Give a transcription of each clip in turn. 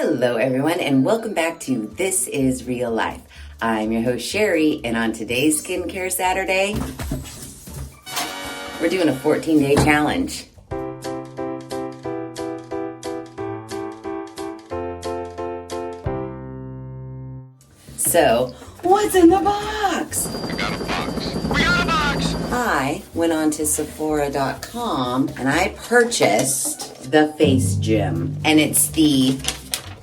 Hello everyone and welcome back to This Is Real Life. I'm your host Sheri, and on today's Skincare Saturday, we're doing a 14-day challenge. So, what's in the box? We got a box. We got a box! I went on to Sephora.com and I purchased the FaceGym. And it's the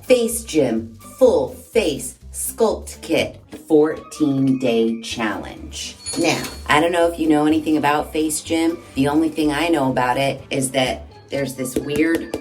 FaceGym Full Face Sculpt Kit 14-Day Challenge. Now, I don't know if you know anything about FaceGym. The only thing I know about it is that there's this weird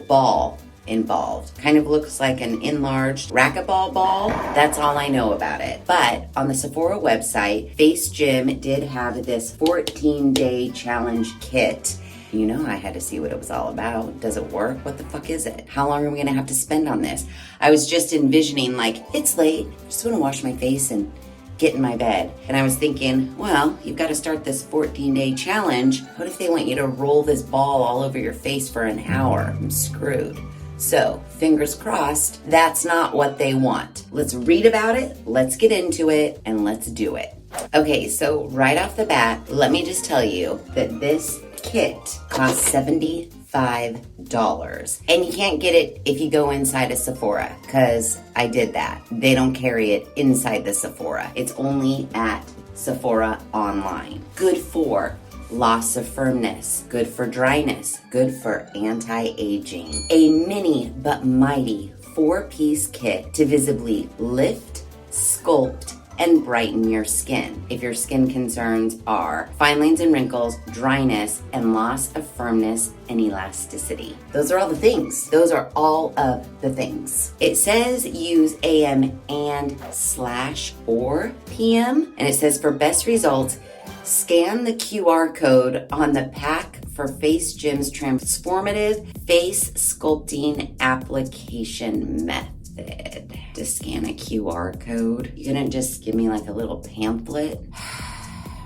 ball involved. Kind of looks like an enlarged racquetball ball. That's all I know about it. But on the Sephora website, FaceGym did have this 14-day challenge kit. You know, I had to see what it was all about. Does it work? What the fuck is it? How long are we gonna have to spend on this? I was just envisioning like, it's late, I just wanna wash my face and get in my bed. And I was thinking, well, you've got to start this 14-day challenge. What if they want you to roll this ball all over your face for an hour? I'm screwed. So, fingers crossed, that's not what they want. Let's read about it, let's get into it, and let's do it. Okay, so right off the bat, let me just tell you that this kit costs $75. And you can't get it if you go inside a Sephora, because I did that. They don't carry it inside the Sephora. It's only at Sephora online. Good for loss of firmness, good for dryness, good for anti-aging. A mini but mighty 4-piece kit to visibly lift, sculpt, and brighten your skin. If your skin concerns are fine lines and wrinkles, dryness, and loss of firmness and elasticity. Those are all the things. Those are all of the things. It says use AM and/or PM, and it says for best results, scan the QR code on the pack for FaceGym's transformative face sculpting application method. To scan a QR code. You couldn't just give me like a little pamphlet?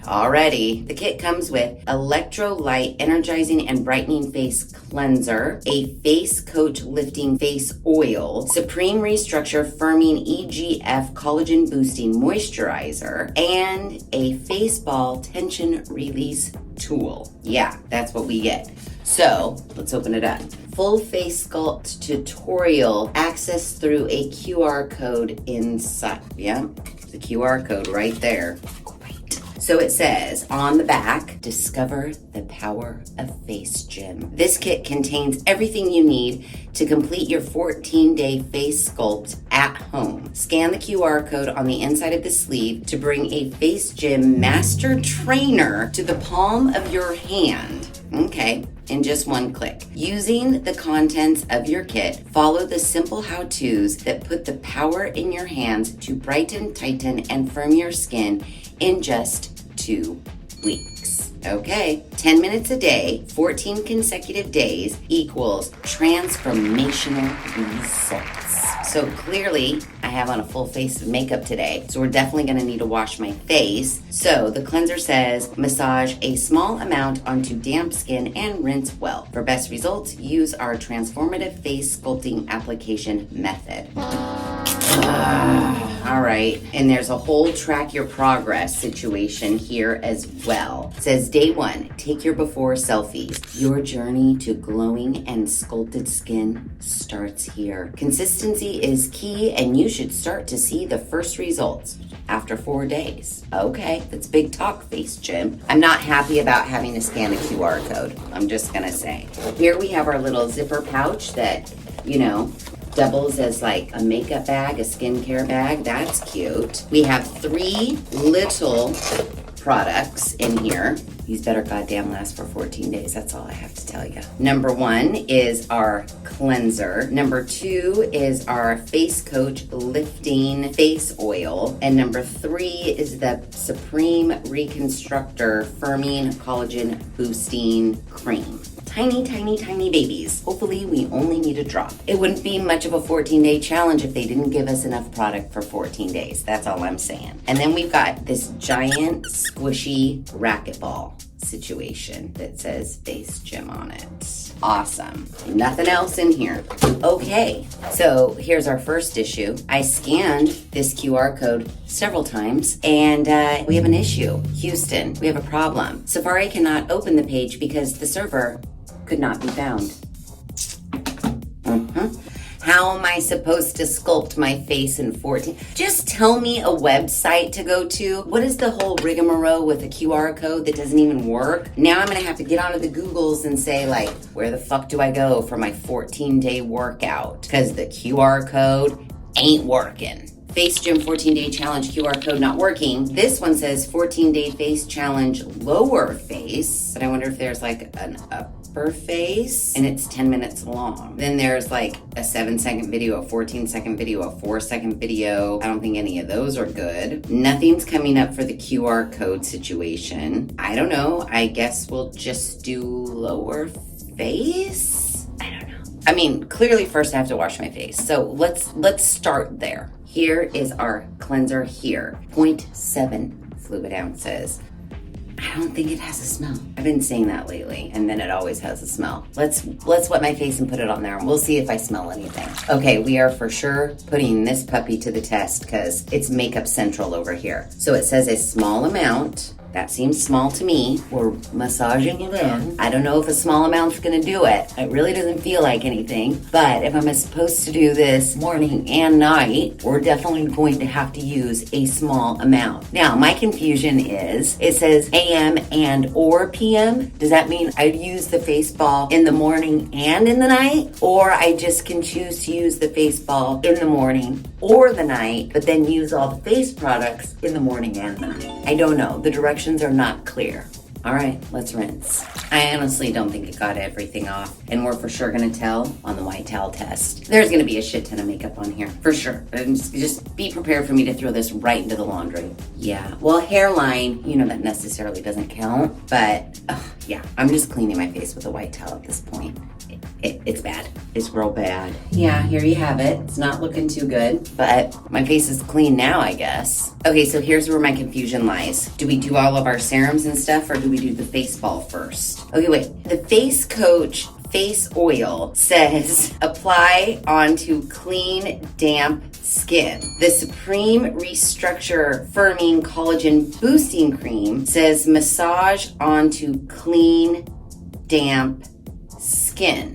Alrighty. The kit comes with Electro-Lite energizing and brightening face cleanser, a face coach lifting face oil, supreme restructure firming EGF collagen boosting moisturizer, and a face ball tension release tool. Yeah, that's what we get. So let's open it up. Full face sculpt tutorial, access through a QR code inside. Yeah, the QR code right there. Great. So it says on the back, discover the power of FaceGym. This kit contains everything you need to complete your 14-day face sculpt at home. Scan the QR code on the inside of the sleeve to bring a FaceGym master trainer to the palm of your hand. Okay, in just one click. Using the contents of your kit, follow the simple how-tos that put the power in your hands to brighten, tighten, and firm your skin in just 2 weeks. Okay, 10 minutes a day, 14 consecutive days equals transformational results. So clearly, I have on a full face of makeup today, so we're definitely gonna need to wash my face. So the cleanser says, massage a small amount onto damp skin and rinse well. For best results, use our transformative face sculpting application method. All right, and there's a whole track your progress situation here as well. It says day 1, take your before selfies. Your journey to glowing and sculpted skin starts here. Consistency is key, and you should start to see the first results after 4 days. Okay, that's big talk, FaceGym. I'm not happy about having to scan a QR code. I'm just gonna say. Here we have our little zipper pouch that, you know, doubles as like a makeup bag, a skincare bag. That's cute. We have 3 little products in here. These better goddamn last for 14 days. That's all I have to tell you. Number 1 is our cleanser. Number 2 is our face coach lifting face oil. And number 3 is the Supreme Reconstructor firming collagen boosting cream. Tiny, tiny, tiny babies. Hopefully we only need a drop. It wouldn't be much of a 14-day challenge if they didn't give us enough product for 14 days. That's all I'm saying. And then we've got this giant squishy racquetball. situation that says FaceGym on it. Awesome. Nothing else in here. Okay, so here's our first issue. I scanned this QR code several times and we have an issue. Houston, we have a problem. Safari cannot open the page because the server could not be found. How am I supposed to sculpt my face in 14? Just tell me a website to go to. What is the whole rigmarole with a QR code that doesn't even work? Now I'm gonna have to get onto the Googles and say like, where the fuck do I go for my 14-day workout? Because the QR code ain't working. FaceGym 14-day challenge QR code not working. This one says 14-day face challenge lower face, but I wonder if there's like an upper face, and it's 10 minutes long. Then there's like a 7-second video, a 14-second video, a 4-second video. I don't think any of those are good. Nothing's coming up for the QR code situation. I don't know. I guess we'll just do lower face? I don't know. I mean, clearly first I have to wash my face. So let's start there. Here is our cleanser here. 0.7 fluid ounces. I don't think it has a smell. I've been saying that lately, and then it always has a smell. Let's wet my face and put it on there, and we'll see if I smell anything. Okay, we are for sure putting this puppy to the test because it's makeup central over here. So it says a small amount. That seems small to me. We're massaging it in. I don't know if a small amount's gonna do it. It really doesn't feel like anything. But if I'm supposed to do this morning and night, we're definitely going to have to use a small amount. Now, my confusion is, it says AM and or PM. Does that mean I use the face ball in the morning and in the night? Or I just can choose to use the face ball in the morning or the night, but then use all the face products in the morning and the night? I don't know. The directions are not clear. All right, let's rinse. I honestly don't think it got everything off, and we're for sure gonna tell on the white towel test. There's gonna be a shit ton of makeup on here, for sure. And just be prepared for me to throw this right into the laundry. Yeah, well, hairline, you know that necessarily doesn't count, but yeah, I'm just cleaning my face with a white towel at this point. It's bad. It's real bad. Yeah, here you have it. It's not looking too good, but my face is clean now, I guess. Okay, so here's where my confusion lies. Do we do all of our serums and stuff, or do we do the face ball first? Okay, wait. The Face Coach face oil says apply onto clean, damp skin. The Supreme Restructure Firming Collagen Boosting Cream says massage onto clean, damp skin.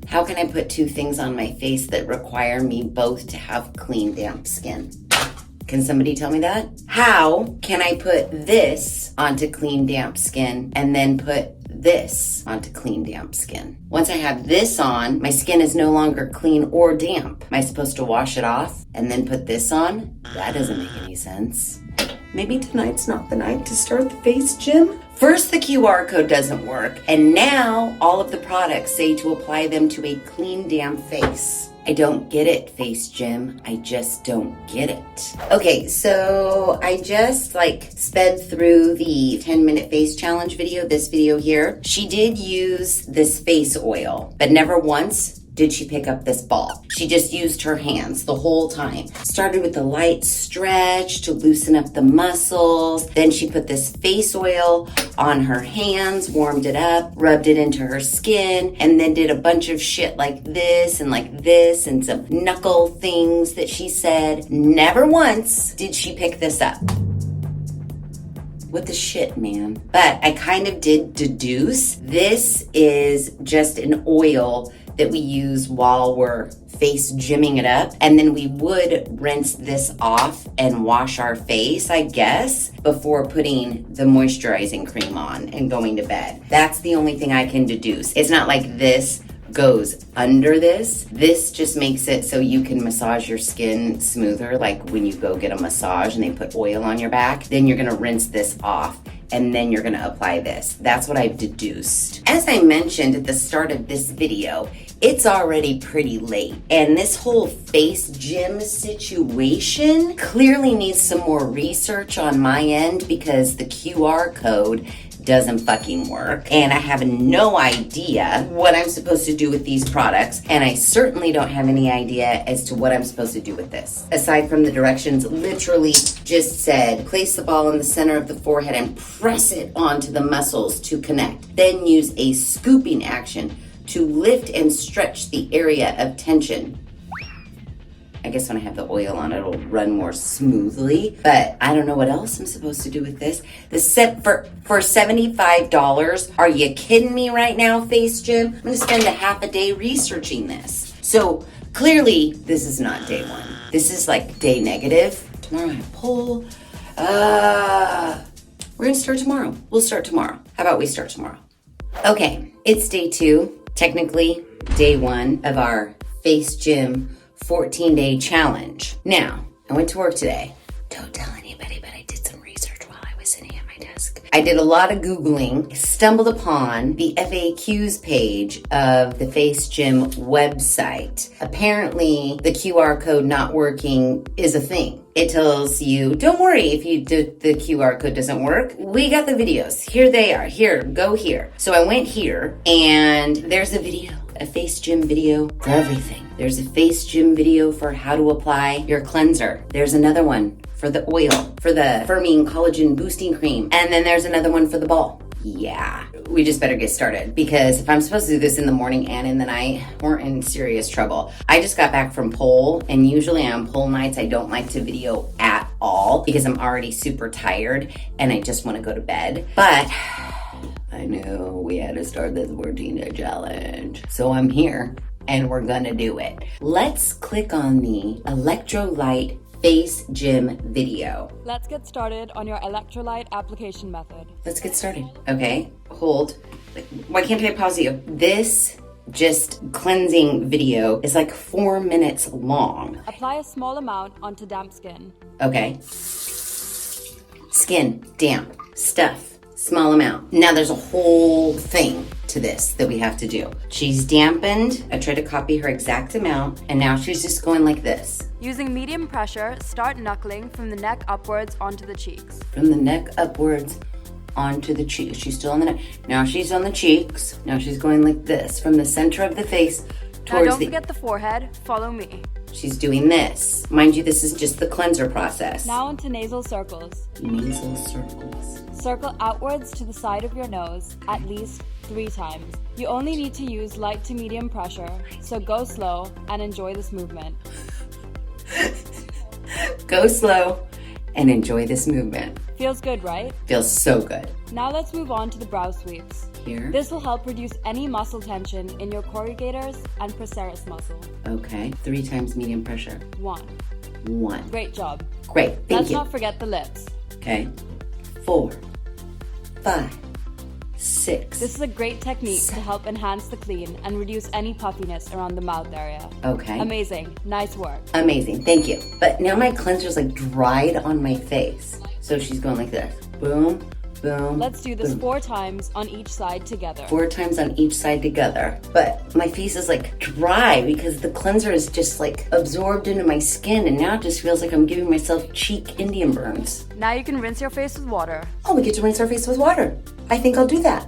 How can I put two things on my face that require me both to have clean, damp skin? Can somebody tell me that? How can I put this onto clean, damp skin and then put this onto clean, damp skin? Once I have this on, my skin is no longer clean or damp. Am I supposed to wash it off and then put this on? That doesn't make any sense. Maybe tonight's not the night to start the FaceGym? First, the QR code doesn't work, and now all of the products say to apply them to a clean, damp face. I don't get it, FaceGym. I just don't get it. Okay, so I just sped through the 10-minute face challenge video, this video here. She did use this face oil, but never once did she pick up this ball. She just used her hands the whole time. Started with a light stretch to loosen up the muscles. Then she put this face oil on her hands, warmed it up, rubbed it into her skin, and then did a bunch of shit like this and some knuckle things that she said. Never once did she pick this up. What the shit, man? But I kind of did deduce this is just an oil that we use while we're face gymming it up. And then we would rinse this off and wash our face, I guess, before putting the moisturizing cream on and going to bed. That's the only thing I can deduce. It's not like this goes under this. This just makes it so you can massage your skin smoother, like when you go get a massage and they put oil on your back. Then you're gonna rinse this off and then you're gonna apply this. That's what I've deduced. As I mentioned at the start of this video, it's already pretty late, and this whole FaceGym situation clearly needs some more research on my end because the QR code doesn't fucking work. And I have no idea what I'm supposed to do with these products. And I certainly don't have any idea as to what I'm supposed to do with this. Aside from the directions, literally just said, place the ball in the center of the forehead and press it onto the muscles to connect. Then use a scooping action to lift and stretch the area of tension. I guess when I have the oil on, it'll run more smoothly, but I don't know what else I'm supposed to do with this. The set for $75. Are you kidding me right now, FaceGym? I'm gonna spend a half a day researching this. So clearly this is not day one. This is like day negative. Tomorrow I pull. We're gonna start tomorrow. We'll start tomorrow. How about we start tomorrow? Okay, it's day 2, technically day 1 of our FaceGym 14-day challenge. Now, I went to work today. Don't tell anybody, but I did some research while I was sitting at my desk. I did a lot of Googling, stumbled upon the FAQs page of the FaceGym website. Apparently, the QR code not working is a thing. It tells you, don't worry if the QR code doesn't work. We got the videos. Here they are. Here, go here. So I went here and there's a video, a FaceGym video for everything. There's a FaceGym video for how to apply your cleanser. There's another one for the oil, for the firming collagen boosting cream. And then there's another one for the ball. Yeah, we just better get started because if I'm supposed to do this in the morning and in the night, we're in serious trouble. I just got back from pole and usually on pole nights, I don't like to video at all because I'm already super tired and I just want to go to bed. But I knew we had to start this 14-day challenge. So I'm here and we're gonna do it. Let's click on the Electro-Lite FaceGym video. Let's get started on your Electro-Lite application method. Let's get started. Okay, hold. Why can't I pause you? This just cleansing video is like 4 minutes long. Apply a small amount onto damp skin. Okay. Skin, damp, stuff, small amount. Now there's a whole thing to this that we have to do. She's dampened. I tried to copy her exact amount and now she's just going like this. Using medium pressure, start knuckling from the neck upwards onto the cheeks. From the neck upwards onto the cheeks. She's still on the neck. Now she's on the cheeks. Now she's going like this from the center of the face towards now don't forget the forehead. Follow me. She's doing this. Mind you, this is just the cleanser process. Now onto nasal circles. Nasal circles. Circle outwards to the side of your nose at least 3 times. You only need to use light to medium pressure, so go slow and enjoy this movement. Go slow and enjoy this movement. Feels good, right? Feels so good. Now let's move on to the brow sweeps. Here. This will help reduce any muscle tension in your corrugators and procerus muscle. Okay, 3 times medium pressure. 1. Great job. Great, thank Let's you. not forget the lips. Okay, 4, 5, 6. This is a great technique to help enhance the clean and reduce any puffiness around the mouth area. Okay. Amazing. Nice work. Amazing, thank you. But now my cleanser's like dried on my face. So she's going like this. Boom, boom. Let's do this boom. 4 times on each side together. 4 times on each side together. But my face is like dry because the cleanser is just like absorbed into my skin and now it just feels like I'm giving myself cheek Indian burns. Now you can rinse your face with water. Oh, we get to rinse our face with water. I think I'll do that.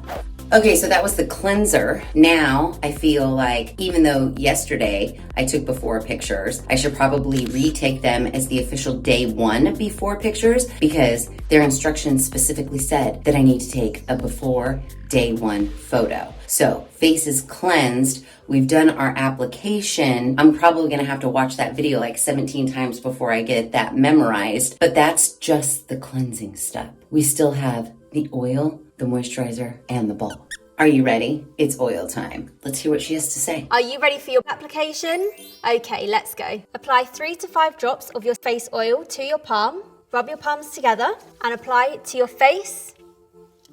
Okay, so that was the cleanser. Now I feel like even though yesterday I took before pictures, I should probably retake them as the official day 1 before pictures because their instructions specifically said that I need to take a before day 1 photo. So face is cleansed. We've done our application. I'm probably gonna have to watch that video like 17 times before I get that memorized, but that's just the cleansing step. We still have the oil, the moisturizer, and the ball. Are you ready? It's oil time. Let's hear what she has to say. Are you ready for your application? Okay, let's go. Apply 3 to 5 drops of your face oil to your palm. Rub your palms together and apply it to your face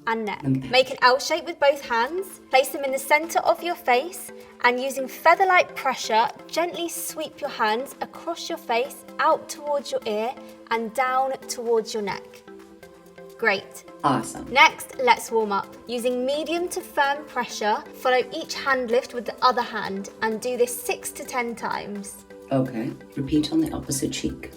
and neck. Make an L shape with both hands. Place them in the center of your face and using feather-like pressure, gently sweep your hands across your face, out towards your ear and down towards your neck. Great. Awesome. Next, let's warm up. Using medium to firm pressure, follow each hand lift with the other hand and do this 6 to 10 times. Okay. Repeat on the opposite cheek.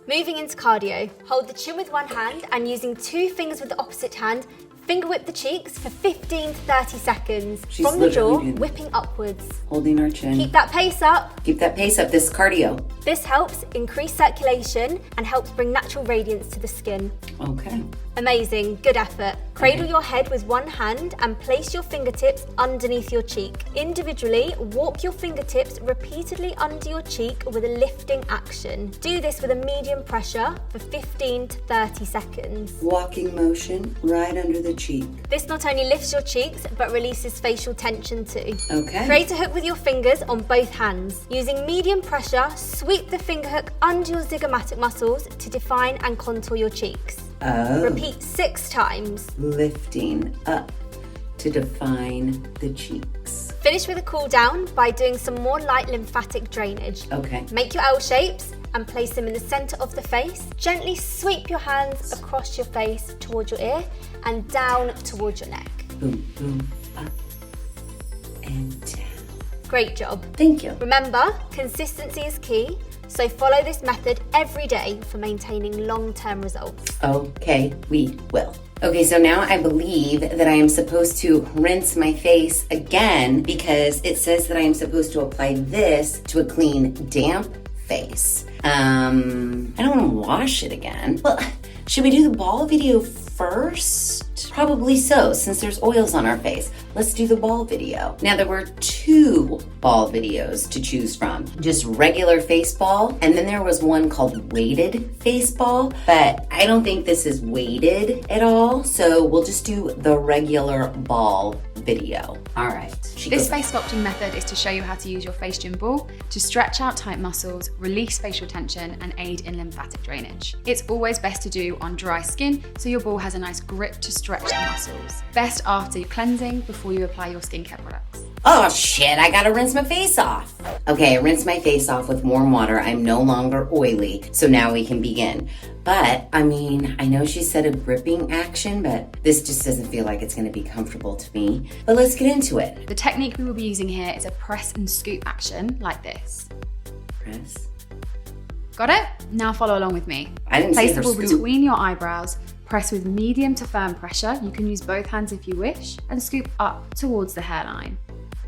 Moving into cardio, hold the chin with one hand and using 2 fingers with the opposite hand, Finger whip the cheeks for 15 to 30 seconds. She's From the jaw, literally doing- whipping upwards. Holding our chin. Keep that pace up. Keep that pace up. This is cardio. This helps increase circulation and helps bring natural radiance to the skin. Okay. Amazing, good effort. Cradle your head with one hand and place your fingertips underneath your cheek. Individually, walk your fingertips repeatedly under your cheek with a lifting action. Do this with a medium pressure for 15 to 30 seconds. Walking motion right under the cheek. This not only lifts your cheeks, but releases facial tension too. Okay. Create a hook with your fingers on both hands. Using medium pressure, sweep the finger hook under your zygomatic muscles to define and contour your cheeks. Oh. Repeat 6 times. Lifting up to define the cheeks. Finish with a cool down by doing some more light lymphatic drainage. Okay. Make your L shapes and place them in the center of the face. Gently sweep your hands across your face towards your ear and down towards your neck. Boom, boom, up and down. Great job. Thank you. Remember, consistency is key, so follow this method every day for maintaining long-term results. Okay, we will. Okay, so now I believe that I am supposed to rinse my face again because it says that I am supposed to apply this to a clean, damp face. I don't want to wash it again. Well, should we do the ball video first? Probably so, since there's oils on our face. Let's do the ball video. Now there were 2 ball videos to choose from. Just regular face ball, and then there was one called weighted face ball, but I don't think this is weighted at all, so we'll just do the regular ball video. All right. This face sculpting method is to show you how to use your FaceGym ball to stretch out tight muscles, release facial tension, and aid in lymphatic drainage. It's always best to do on dry skin so your ball has a nice grip to stretch the muscles. Best after your cleansing before you apply your skincare products. Oh shit, I gotta rinse my face off. Okay, I rinsed my face off with warm water. I'm no longer oily, so now we can begin. But, I mean, I know she said a gripping action, but this just doesn't feel like it's gonna be comfortable to me. But let's get into it. The technique we will be using here is a press and scoop action like this. Press. Got it? Now follow along with me. I didn't Place see the her ball scoop. between your eyebrows, press with medium to firm pressure. You can use both hands if you wish, and scoop up towards the hairline.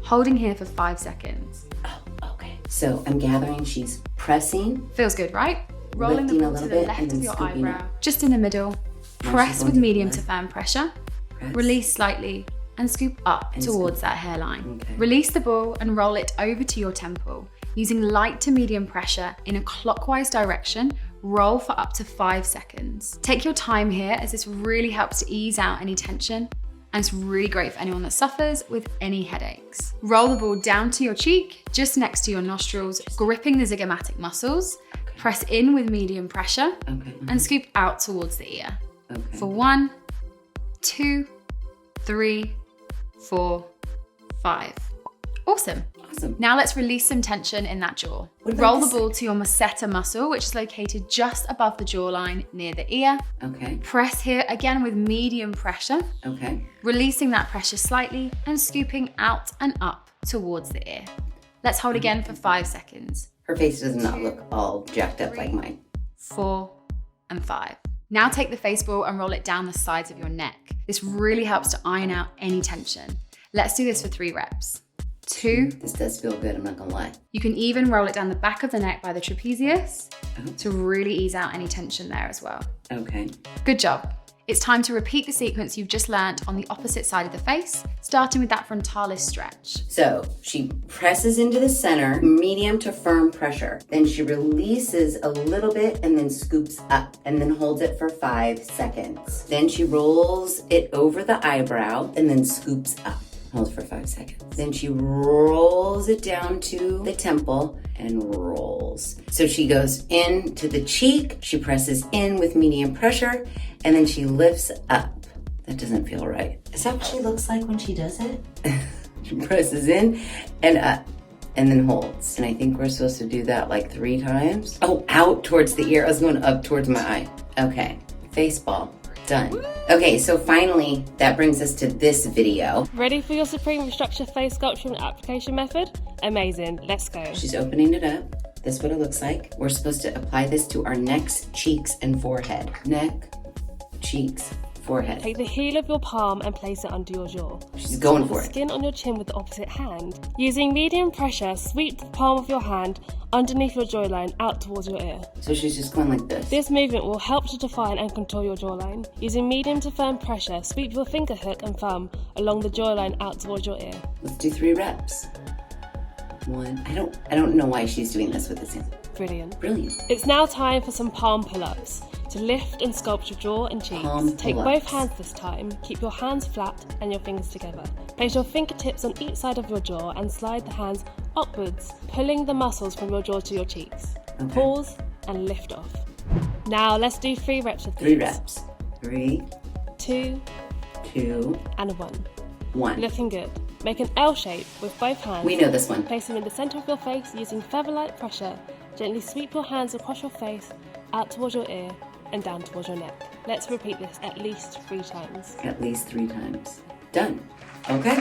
Holding here for 5 seconds. Oh, okay. So I'm gathering she's pressing. Feels good, right? Rolling the Lifting a ball little to the bit left and of then your scooping eyebrow, it. just in the middle. Now she's Press going with to the medium to left. firm pressure. Press. Release slightly and scoop up And towards scoop. that hairline. Okay. Release the ball and roll it over to your temple. Using light to medium pressure in a clockwise direction, roll for up to 5 seconds. Take your time here as this really helps to ease out any tension, and it's really great for anyone that suffers with any headaches. Roll the ball down to your cheek, just next to your nostrils, gripping the zygomatic muscles. Press in with medium pressure and scoop out towards the ear. Okay. For 1, 2, 3, 4, 5. Awesome. Awesome. Now let's release some tension in that jaw. What about Roll the this ball to your masseter muscle, which is located just above the jawline near the ear. Okay. Press here again with medium pressure, Okay. releasing that pressure slightly and scooping out and up towards the ear. Let's hold again for 5 seconds. Her face does not look all jacked up like mine. 4, and 5. Now take the face ball and roll it down the sides of your neck. This really helps to iron out any tension. Let's do this for 3 reps. 2. This does feel good, I'm not gonna lie. You can even roll it down the back of the neck by the trapezius Oh. to really ease out any tension there as well. Okay. Good job. It's time to repeat the sequence you've just learnt on the opposite side of the face, starting with that frontalis stretch. So she presses into the center, medium to firm pressure. Then she releases a little bit and then scoops up and then holds it for 5 seconds. Then she rolls it over the eyebrow and then scoops up. Hold for 5 seconds. Then she rolls it down to the temple and rolls. So she goes into the cheek, she presses in with medium pressure, and then she lifts up. That doesn't feel right. Is that what she looks like when she does it? She presses in and up and then holds. And I think we're supposed to do that like 3 times. Oh, out towards the ear. I was going up towards my eye. Okay, face ball. Done. Okay, so finally, that brings us to this video. Ready for your Supreme Restructure Face Sculpture Application Method? Amazing, let's go. She's opening it up. This is what it looks like. We're supposed to apply this to our necks, cheeks, and forehead. Neck, cheeks, Forehead. Take the heel of your palm and place it under your jaw. She's going for the it. Skin on your chin with the opposite hand. Using medium pressure, sweep the palm of your hand underneath your jawline out towards your ear. So she's just going like this. This movement will help to define and contour your jawline. Using medium to firm pressure, sweep your finger hook and thumb along the jawline out towards your ear. Let's do 3 reps. 1. I don't know why she's doing this with this hand. Brilliant. Brilliant. It's now time for some palm pull-ups. To lift and sculpt your jaw and cheeks. Palm Take pull-ups. both hands this time. Keep your hands flat and your fingers together. Place your fingertips on each side of your jaw and slide the hands upwards, pulling the muscles from your jaw to your cheeks. Okay. Pause and lift off. Now let's do 3 reps of 3 these. reps. 3, 2 2, and 1. 1. Looking good. Make an L shape with both hands. We know this one. Place them in the center of your face using feather-like pressure. Gently sweep your hands across your face, out towards your ear, and down towards your neck. Let's repeat this at least 3 times. At least 3 times. Done. Okay.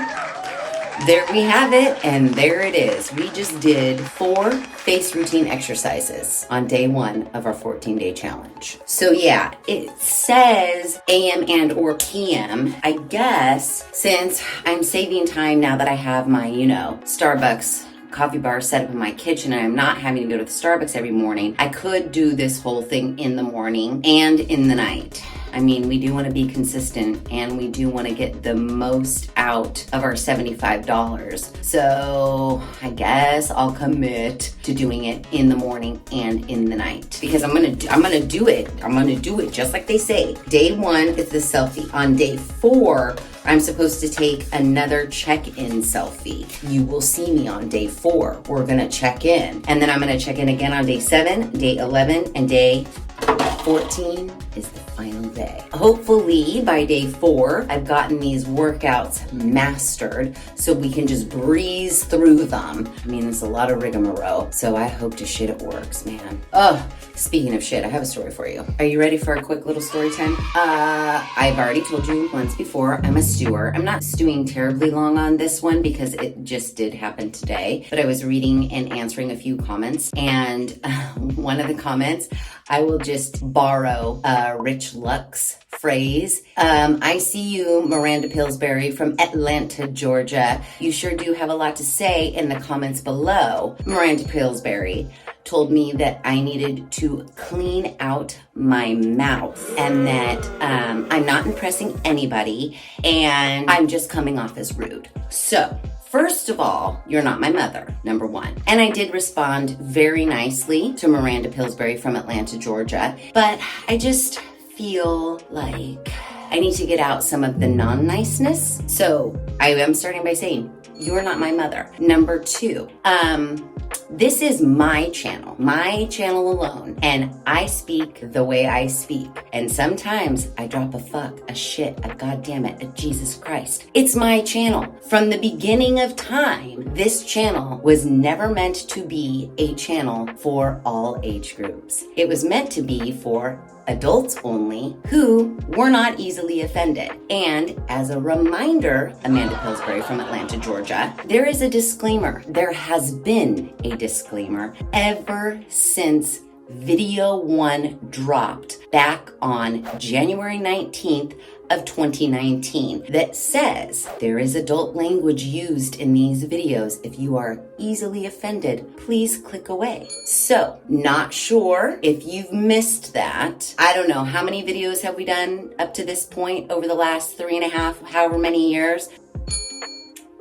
There we have it, and there it is. We just did 4 face routine exercises on day 1 of our 14-day challenge. So yeah, it says AM and or PM. I guess since I'm saving time now that I have my, Starbucks coffee bar set up in my kitchen and I'm not having to go to the Starbucks every morning, I could do this whole thing in the morning and in the night. I mean, we do want to be consistent and we do want to get the most out of our $75. So I guess I'll commit to doing it in the morning and in the night because I'm gonna do it just like they say. Day 1 is the selfie. On day 4, I'm supposed to take another check-in selfie. You will see me on day 4. We're gonna check in. And then I'm gonna check in again on day 7, day 11, and day 14 is the final day. Hopefully by day 4, I've gotten these workouts mastered so we can just breeze through them. I mean, it's a lot of rigmarole, so I hope to shit it works, man. Oh, speaking of shit, I have a story for you. Are you ready for a quick little story time? I've already told you once before, I'm a stewer. I'm not stewing terribly long on this one because it just did happen today, but I was reading and answering a few comments, and one of the comments, I will just borrow Rich Luck's phrase. I see you, Miranda Pillsbury from Atlanta, Georgia. You sure do have a lot to say in the comments below. Miranda Pillsbury told me that I needed to clean out my mouth and that I'm not impressing anybody and I'm just coming off as rude. So, first of all, you're not my mother, number 1. And I did respond very nicely to Miranda Pillsbury from Atlanta, Georgia, but I just feel like I need to get out some of the non-niceness. So I am starting by saying, you're not my mother. Number 2, this is my channel alone, and I speak the way I speak. And sometimes I drop a fuck, a shit, a goddammit, a Jesus Christ. It's my channel. From the beginning of time, this channel was never meant to be a channel for all age groups. It was meant to be for adults only who were not easily offended. And as a reminder, Amanda Pillsbury from Atlanta, Georgia, there is a disclaimer. There has been a disclaimer ever since video 1 dropped back on January 19th of 2019 that says there is adult language used in these videos. If you are easily offended, please click away. So, not sure if you've missed that. I don't know, how many videos have we done up to this point over the last 3.5, however many years?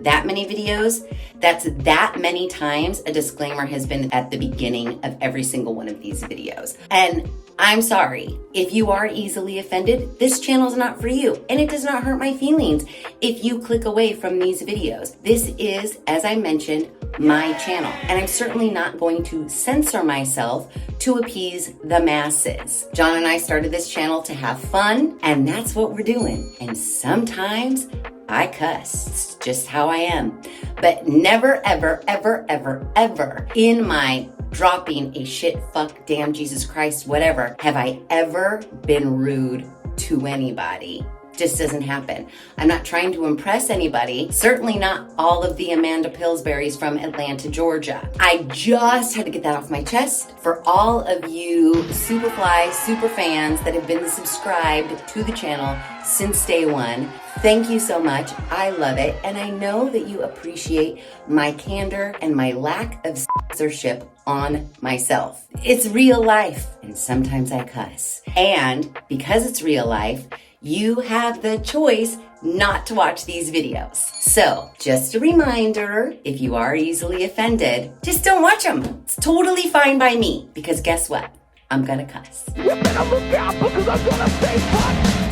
That many videos, that's that many times a disclaimer has been at the beginning of every single one of these videos. And I'm sorry, if you are easily offended, this channel is not for you. And it does not hurt my feelings if you click away from these videos. This is, as I mentioned, my channel. And I'm certainly not going to censor myself to appease the masses. John and I started this channel to have fun, and that's what we're doing. And sometimes I cuss. It's just how I am. But never, ever, ever, ever, ever in my dropping a shit, fuck, damn, Jesus Christ, whatever, have I ever been rude to anybody. Just doesn't happen. I'm not trying to impress anybody, certainly not all of the Amanda Pillsburys from Atlanta, Georgia. I just had to get that off my chest. For all of you Superfly super fans that have been subscribed to the channel since day one, thank you so much. I love it. And I know that you appreciate my candor and my lack of censorship on myself. It's real life, and sometimes I cuss. And because it's real life, you have the choice not to watch these videos. So, just a reminder, if you are easily offended, just don't watch them. It's totally fine by me, because guess what? I'm gonna cuss.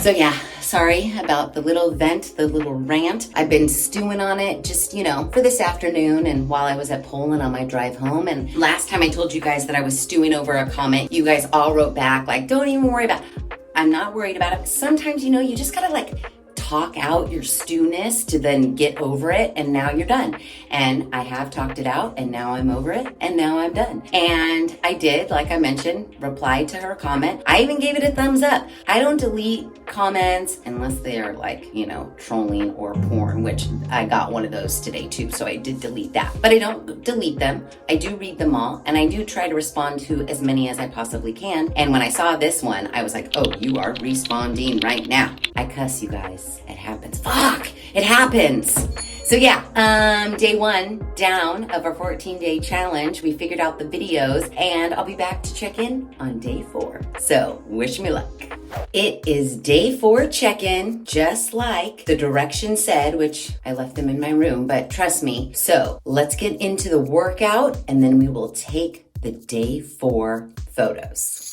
So yeah, sorry about the little vent, the little rant. I've been stewing on it just, for this afternoon and while I was at Poland on my drive home. And last time I told you guys that I was stewing over a comment, you guys all wrote back like, don't even worry about it. I'm not worried about it. Sometimes, you just gotta talk out your stewness to then get over it, and now you're done. And I have talked it out, and now I'm over it, and now I'm done. And I did, like I mentioned, reply to her comment. I even gave it a thumbs up. I don't delete comments unless they are trolling or porn, which I got one of those today too, so I did delete that. But I don't delete them. I do read them all, and I do try to respond to as many as I possibly can. And when I saw this one, I was like, oh, you are responding right now. I cuss, you guys. It happens. Fuck! It happens! So yeah, day 1 down of our 14-day challenge. We figured out the videos, and I'll be back to check in on day 4. So wish me luck. It is day 4 check-in, just like the directions said, which I left them in my room, but trust me. So let's get into the workout, and then we will take the day 4 photos.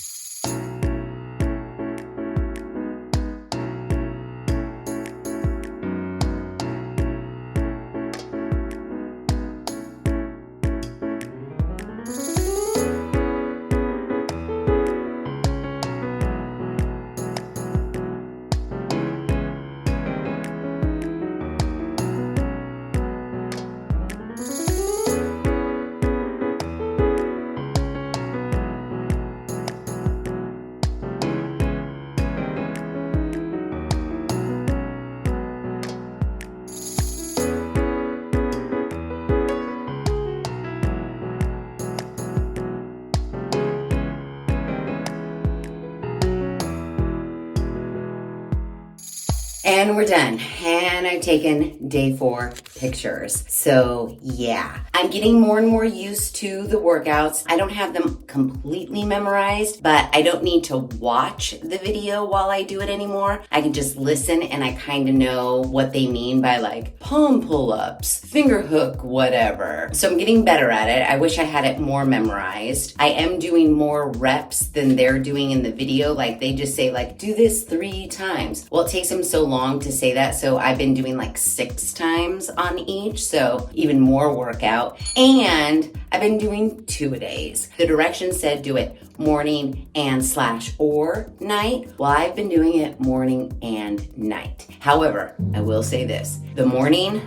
And we're done. And I've taken day 4 pictures. So yeah, I'm getting more and more used to the workouts. I don't have them completely memorized, but I don't need to watch the video while I do it anymore. I can just listen, and I kind of know what they mean by palm pull-ups, finger hook, whatever. So I'm getting better at it. I wish I had it more memorized. I am doing more reps than they're doing in the video. They just say do this 3 times. Well, it takes them so long to say that, so I've been doing 6 times on each, so even more workout. And I've been doing 2-a-days. The directions said do it morning and / or night. Well, I've been doing it morning and night. However, I will say this, the morning,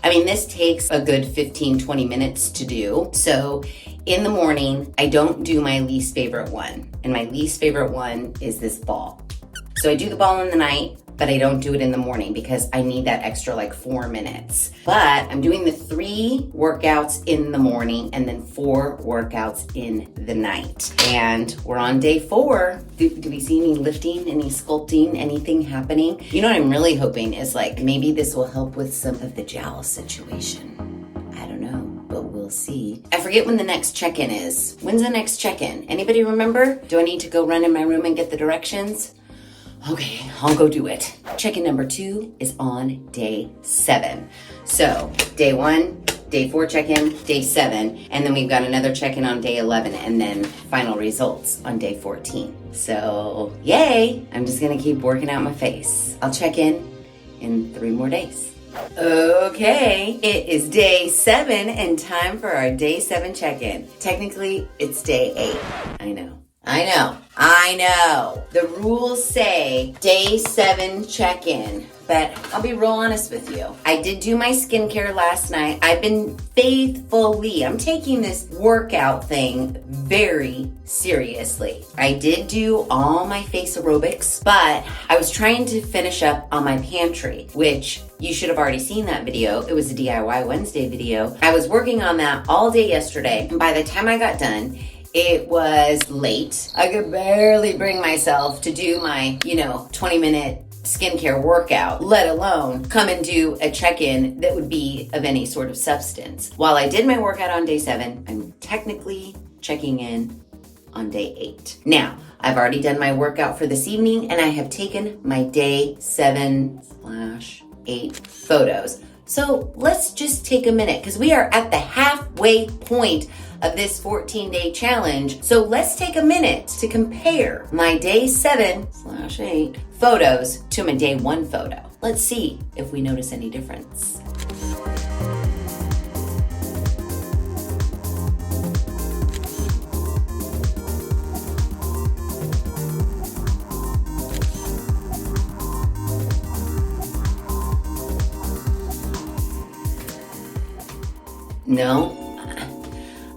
this takes a good 15-20 minutes to do. So in the morning, I don't do my least favorite one. And my least favorite one is this ball. So I do the ball in the night, but I don't do it in the morning because I need that extra 4 minutes. But I'm doing the 3 workouts in the morning and then 4 workouts in the night. And we're on day 4. Do we see any lifting, any sculpting, anything happening? You know what I'm really hoping is maybe this will help with some of the jowl situation. I don't know, but we'll see. I forget when the next check-in is. When's the next check-in? Anybody remember? Do I need to go run in my room and get the directions? Okay, I'll go do it. Check-in number 2 is on day 7. So day 1, day 4 check-in, day 7, and then we've got another check-in on day 11, and then final results on day 14. So yay, I'm just gonna keep working out my face. I'll check in 3 more days. Okay, it is day 7 and time for our day 7 check-in. Technically, it's day 8. I know. I know. The rules say day 7 check-in, but I'll be real honest with you. I did do my skincare last night. I've been I'm taking this workout thing very seriously. I did do all my face aerobics, but I was trying to finish up on my pantry, which you should have already seen that video. It was a DIY Wednesday video. I was working on that all day yesterday, and by the time I got done, it was late. I could barely bring myself to do my, 20-minute skincare workout, let alone come and do a check-in that would be of any sort of substance. While I did my workout on day 7, I'm technically checking in on day 8. Now, I've already done my workout for this evening, and I have taken my day 7/8 photos. So let's just take a minute, because we are at the halfway point of this 14-day challenge. So let's take a minute to compare my day 7/8 photos to my day 1 photo. Let's see if we notice any difference. No,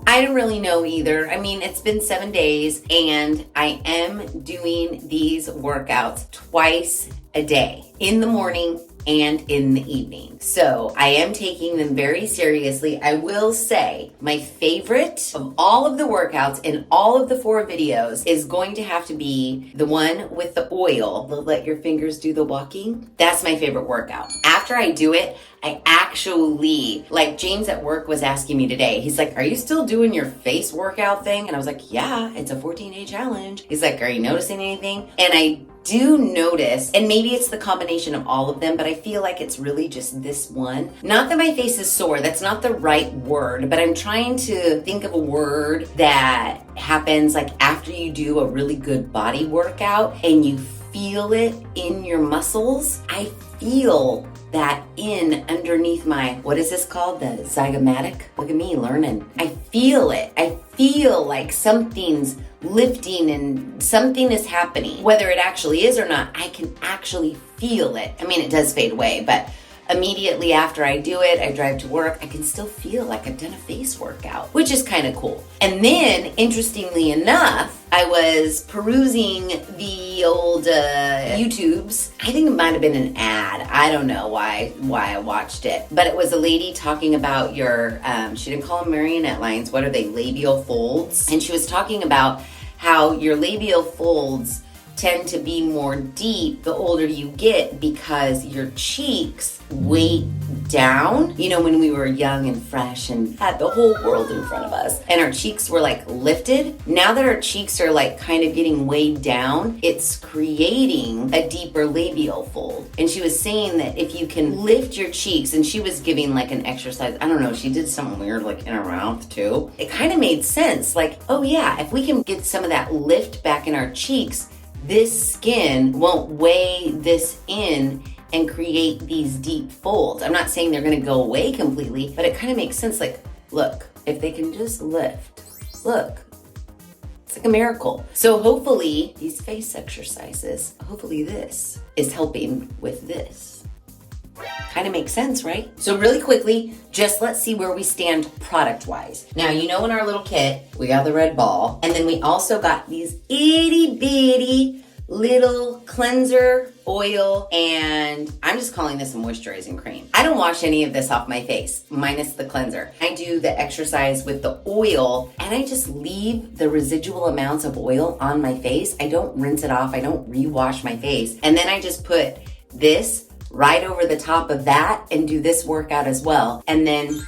I don't really know either. I mean, it's been 7 days and I am doing these workouts twice a day, in the morning and in the evening. So I am taking them very seriously. I will say my favorite of all of the workouts in all of the 4 videos is going to have to be the one with the oil. Let your fingers do the walking. That's my favorite workout. After I do it, I actually, like James at work was asking me today, he's like, are you still doing your face workout thing? And I was like, yeah, it's a 14-day challenge. He's like, are you noticing anything? And I do notice, and maybe it's the combination of all of them, but I feel like it's really just this one. Not that my face is sore, that's not the right word, but I'm trying to think of a word that happens like after you do a really good body workout and you feel it in your muscles. I feel that in underneath my, what is this called? The zygomatic? Look at me learning. I feel it. I feel like something's lifting and something is happening. Whether it actually is or not, I can actually feel it. I mean, it does fade away, but immediately after I do it, I drive to work, I can still feel like I've done a face workout, which is kind of cool. And then, interestingly enough, I was perusing the old YouTubes. I think it might have been an ad. I don't know why I watched it. But it was a lady talking about your, she didn't call them marionette lines. What are they? Labial folds. And she was talking about how your labial folds tend to be more deep the older you get because your cheeks weight down. You know, when we were young and fresh and had the whole world in front of us and our cheeks were like lifted, now that our cheeks are like kind of getting weighed down, it's creating a deeper labial fold. And she was saying that if you can lift your cheeks, and she was giving like an exercise, I don't know, she did something weird like in her mouth too. It kind of made sense. Like, oh yeah, if we can get some of that lift back in our cheeks, this skin won't weigh this in and create these deep folds. I'm not saying they're gonna go away completely, but it kind of makes sense. Like, look, if they can just lift, look, it's like a miracle. So hopefully these face exercises, hopefully this is helping with this. Kind of makes sense, right? So really quickly, just let's see where we stand product-wise. Now, you know in our little kit, we got the red ball, and then we also got these itty-bitty little cleanser oil, and I'm just calling this a moisturizing cream. I don't wash any of this off my face, minus the cleanser. I do the exercise with the oil, and I just leave the residual amounts of oil on my face. I don't rinse it off. I don't rewash my face. And then I just put this right over the top of that and do this workout as well. And then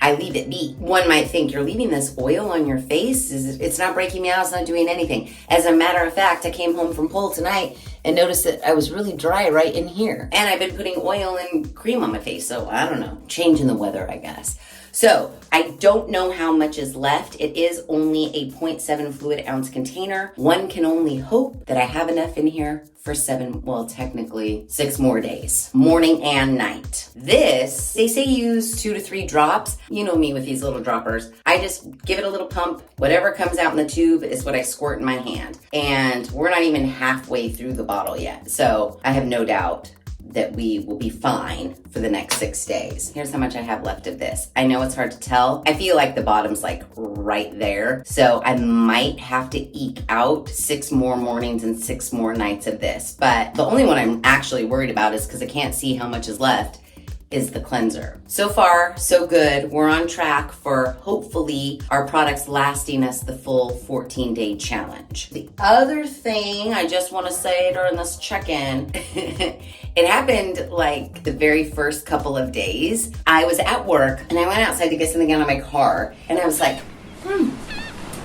I leave it be. One might think, you're leaving this oil on your face? It's not breaking me out, it's not doing anything. As a matter of fact, I came home from pole tonight and noticed that I was really dry right in here. And I've been putting oil and cream on my face, so I don't know. Changing the weather, I guess. So I don't know how much is left. It is only a 0.7 fluid ounce container. One can only hope that I have enough in here for technically 6 more days, morning and night. This, they say use 2 to 3 drops. You know me with these little droppers. I just give it a little pump. Whatever comes out in the tube is what I squirt in my hand. And we're not even halfway through the bottle yet. So I have no doubt that we will be fine for the next 6 days. Here's how much I have left of this. I know it's hard to tell. I feel like the bottom's like right there. So I might have to eke out 6 more mornings and 6 more nights of this. But the only one I'm actually worried about is because I can't see how much is left is the cleanser. So far, so good. We're on track for hopefully our products lasting us the full 14-day challenge. The other thing I just want to say during this check-in, it happened like the very first couple of days. I was at work and I went outside to get something out of my car and I was like,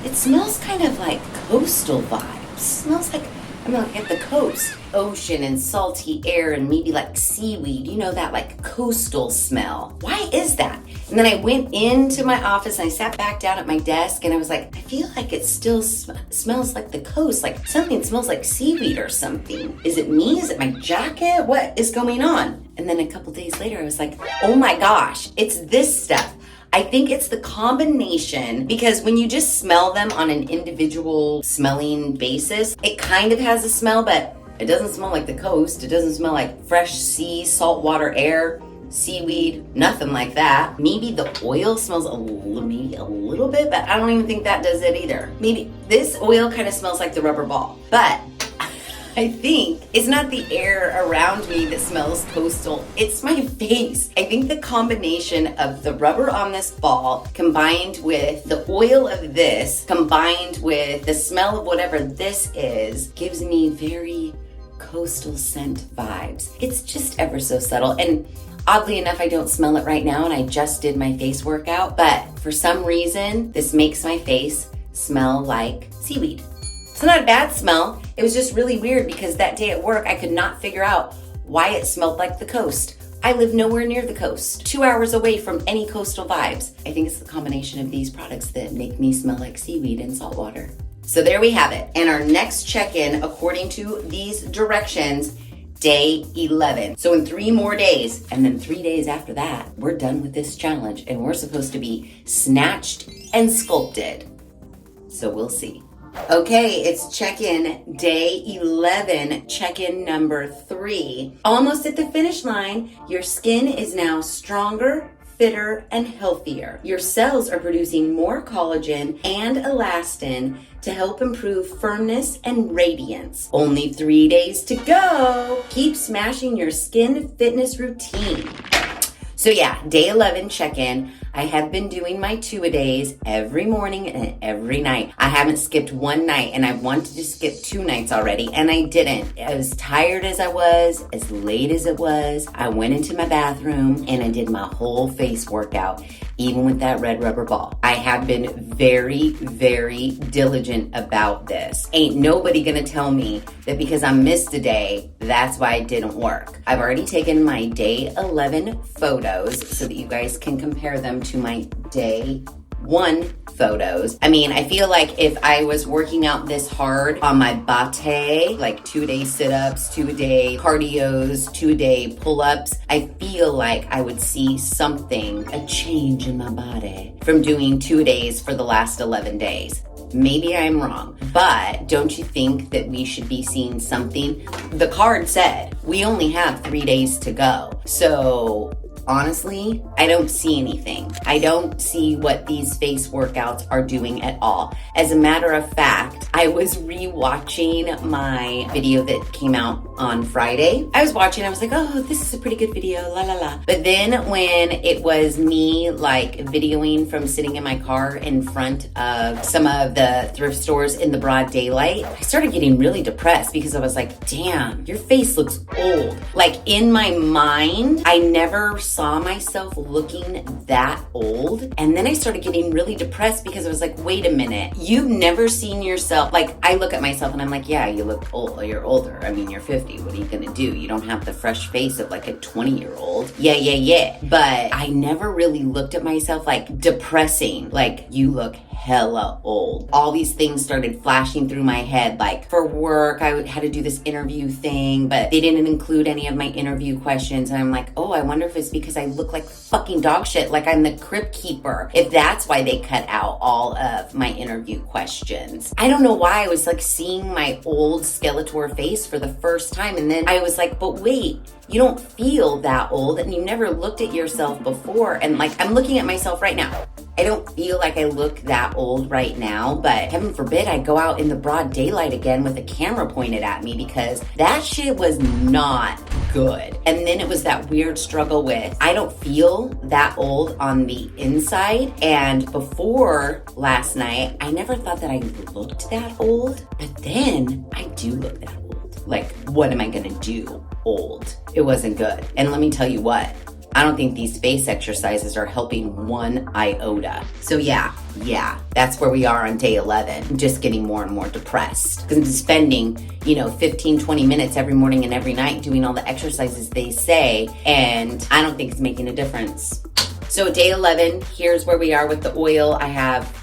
it smells kind of like coastal vibes. It smells like I'm like at the coast, ocean and salty air and maybe like seaweed, you know, that like coastal smell. Why is that? And then I went into my office and I sat back down at my desk and I was like, I feel like it still smells like the coast, like something smells like seaweed or something. Is it me? Is it my jacket? What is going on? And then a couple days later, I was like, oh my gosh, it's this stuff. I think it's the combination because when you just smell them on an individual smelling basis, it kind of has a smell, but it doesn't smell like the coast. It doesn't smell like fresh sea, saltwater air, seaweed, nothing like that. Maybe the oil smells maybe a little bit, but I don't even think that does it either. Maybe this oil kind of smells like the rubber ball, but I think it's not the air around me that smells coastal, it's my face. I think the combination of the rubber on this ball combined with the oil of this, combined with the smell of whatever this is, gives me very coastal scent vibes. It's just ever so subtle. And oddly enough, I don't smell it right now and I just did my face workout, but for some reason, this makes my face smell like seaweed. It's not a bad smell. It was just really weird because that day at work, I could not figure out why it smelled like the coast. I live nowhere near the coast, 2 hours away from any coastal vibes. I think it's the combination of these products that make me smell like seaweed and salt water. So there we have it. And our next check-in, according to these directions, day 11. So in 3 more days, and then 3 days after that, we're done with this challenge and we're supposed to be snatched and sculpted. So we'll see. Okay, it's check-in day 11, check-in number 3. Almost at the finish line, your skin is now stronger, fitter, and healthier. Your cells are producing more collagen and elastin to help improve firmness and radiance. Only 3 days to go. Keep smashing your skin fitness routine. So yeah, day 11 check-in. I have been doing my 2-a-days every morning and every night. I haven't skipped one night and I wanted to skip 2 nights already and I didn't. As tired as I was, as late as it was, I went into my bathroom and I did my whole face workout, even with that red rubber ball. I have been very, very diligent about this. Ain't nobody gonna tell me that because I missed a day, that's why it didn't work. I've already taken my day 11 photos so that you guys can compare them to my day 1 photos. I mean, I feel like if I was working out this hard on my bate, like 2-a-day sit-ups, 2-a-day cardios, 2-a-day pull-ups, I feel like I would see something, a change in my body from doing 2-a-days for the last 11 days. Maybe I'm wrong, but don't you think that we should be seeing something? The card said we only have 3 days to go. So honestly, I don't see anything. I don't see what these face workouts are doing at all. As a matter of fact, I was re-watching my video that came out on Friday. I was watching, I was like, oh, this is a pretty good video, la la la. But then when it was me like videoing from sitting in my car in front of some of the thrift stores in the broad daylight, I started getting really depressed because I was like, damn, your face looks old. Like in my mind, I never saw myself looking that old. And then I started getting really depressed because I was like, wait a minute, you've never seen yourself. Like I look at myself and I'm like, yeah, you look old, you're older. I mean, you're 50. 50. What are you gonna do? You don't have the fresh face of like a 20-year-old. Yeah. But I never really looked at myself like depressing, like you look hella old. All these things started flashing through my head. Like for work, I had to do this interview thing, but they didn't include any of my interview questions. And I'm like, oh, I wonder if it's because I look like fucking dog shit, like I'm the crypt keeper. If that's why they cut out all of my interview questions. I don't know why I was like seeing my old Skeletor face for the first time. And then I was like, but wait, you don't feel that old and you never looked at yourself before. And like, I'm looking at myself right now. I don't feel like I look that old right now, but heaven forbid I go out in the broad daylight again with a camera pointed at me, because that shit was not good. And then it was that weird struggle with, I don't feel that old on the inside. And before last night, I never thought that I looked that old, but then I do look that old. Like, what am I gonna do old? It wasn't good. And let me tell you what, I don't think these face exercises are helping one iota. So yeah, that's where we are on day 11. I'm just getting more and more depressed because I'm spending, 15, 20 minutes every morning and every night doing all the exercises they say, and I don't think it's making a difference. So day 11, here's where we are with the oil. I have,